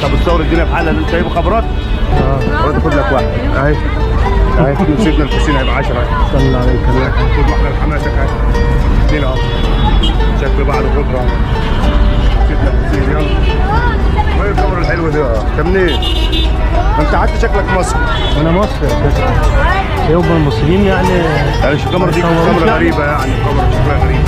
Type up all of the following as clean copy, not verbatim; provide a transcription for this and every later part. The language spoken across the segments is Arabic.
طب الصور الدنيا بحالها اللي انت جايبه خبرات. ولا تاخد لك واحد اهي. اهي سيدنا الحسين هيبقى 10 اهي. صلى عليك الله. خد واحده لحماتك اهي. اثنين اهو. شكل بعض خضره. سيدنا الحسين يلا. ما هي الكاميرا الحلوه دي انت منين؟ انت حتى شكلك مصري. انا مصري يا باشا. يبقى المصريين يعني معلش الكاميرا دي كاميرا غريبه يعني الكاميرا شكلها غريب.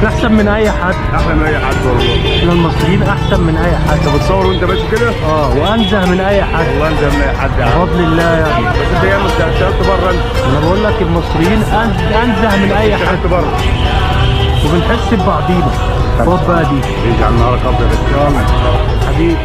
احسن من اي حد. احلى من اي حد والله. احنا المصريين احسن من اي حد. انت بتصور وانت ماشي كده؟ وانزه من اي حد. والله انزه من اي حد يا عم. بفضل الله يعني. بس انت ياما اشتغلت بره انت. انا بقول لك المصريين انزه من اي حد. اشتغلت بره. وبنحس ببعضينا. خد بقى دي. يجي على نهارك ابيض. يلا حبيبي.